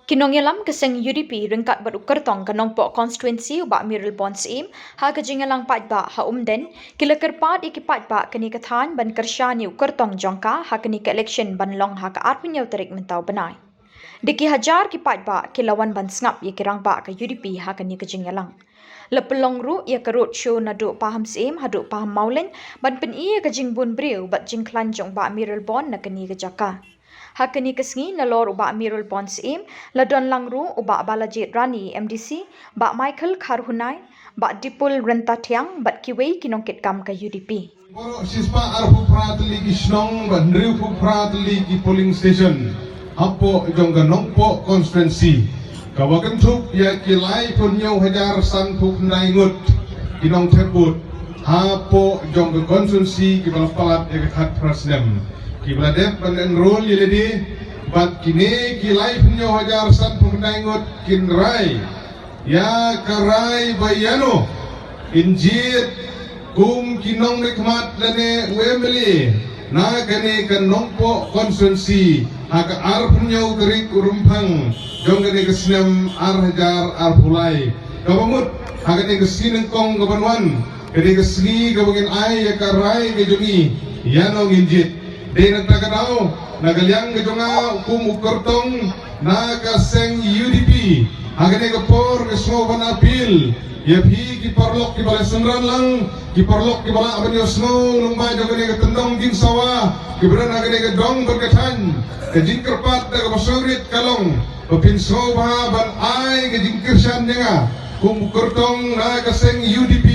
Kinongelam keseng UDP ringkat berukertong kanong po constituency uba Mirul Bonds im ha kajingalang patba ha umden kila kerpat iki patba kini kathan ban kersyani ukertong jongka ha kini ke election ban long ha ka arpunyaw tarik mentau benai. Diki hajar ki patba kilawan ban sngap ye kirang ba ka UDP ha kini kajingalang. Lepelong ru ia ke roadshow nadu paham sim hadu paham maulin ban pen ia kajing bun briu bat jing klanjong ba Mirul Bond na kini kejaka. Hakani kesngi nalor uba Mirul Bonds im, ladon langru uba Balajit Rani MDC, ba Michael Kharhunai, ba Dipul Rentatiang, bat kiwei kinongkit kam ka UDP. Sispa arfu pratli ki snong ban riu pratli ki polling station apo jongga nongpo constituency kawakan thuk ya ki lai punyau hajar san thuk naingut kinong tebut apo jongga constituency ki balapalat ya khat prasnem ki bladep ban enroll yeledi bat kini ki lai punyau hajar san thuk naingut kin rai ya karai bayano injit kum kinong nikmat lane wemeli na gane kan nongpo constituency haka arpunyau terik urumpang jong gane kesinem hajar arpulai kabamut haka ne kesineng kong kabanwan gane kesni kabagin ai ya karai kejongi yanong injit de nagtakadaw nagalyang kejonga kum ukertong na kaseng UDP haka ne kapor kesnoban apil ya phi ki parlok ki bala sunran lang ki parlok ki bala abanyo snow lumba joga ne tendong jing sawa ki beran aga ne dong berkatan ke jingker pat da basurit kalong pin soba ban ai ke jingker shan denga kum kertong na kaseng UDP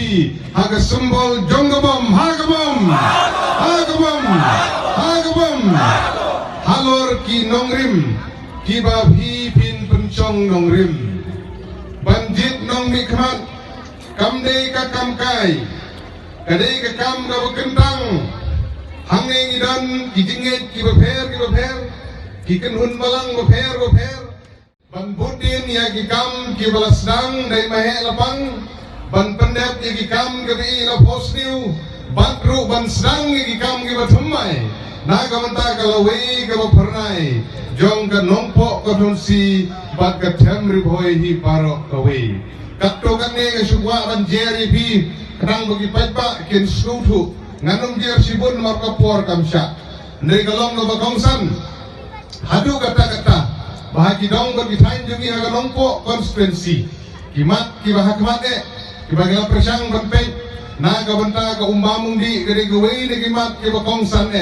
haga sembol jonggabom hagabom halor ki nongrim ki ba phi pin pencong nongrim banjit nong mikmat kamde ka kamkai kadai ka kam ka bekentang hangeng idan kijinget ki bapher ki kenhun balang bapher ban budin ya ki kam ki balasdang dai mahe lapang ban pendep ya ki kam ka bi la posniu ban ru ban sedang ya ki kam ki bathumai na ka manta ka lawe ka bapernai jong ka nongpo ka thonsi bat ka thamri bhoi hi paro ka we kakto kan ne sugwa ban jeri bi kadang bagi pajba kin slutu nganum jer sibun marka por kamsya nei galong no bagongsan hadu kata bahagi dong bagi tain jungi aga longpo constituency kimat ki bahakmat ki bagala persang banpe na ka banta ka umbamung di gede gawei ne kimat ki bagongsan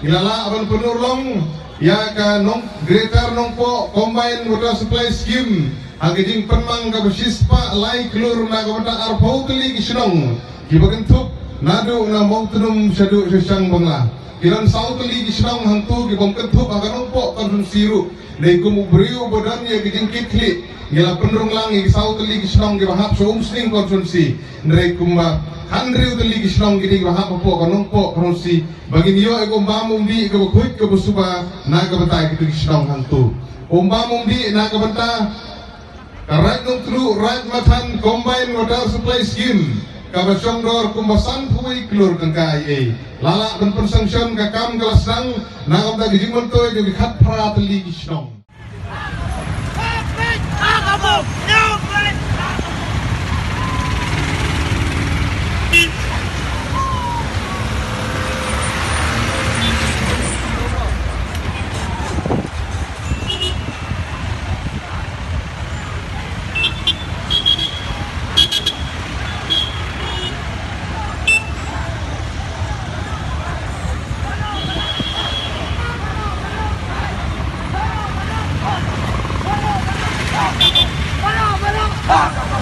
ilala aban penur long ya ka nong greater nongpo combine water supply scheme agajing penmang ka besispa lai kelur na ka banta arpau teli kisnong ki bagentuk nadu na mautunum syadu syang bangla kilan sau teli kisnong hantu ki bangkentuk aga nongpo kan siru nei kum ubriu bodan ya gijing kitli ngila penrung lang ki sau teli kisnong ki bahap so umsling konsumsi nei kumba handriu teli kisnong ki bahap po kan nongpo konsi bagi niyo e kumbamum di ka bakuit ka busuba na ka banta ki kisnong hantu kumbamum di na ka banta right nung true right matan combine water supply scheme kabasyong dor kumbasan pui klur kang kai lala ben persangsion ka kam galasang nangam da gijimon toy jo khat prat li kisnong Ah!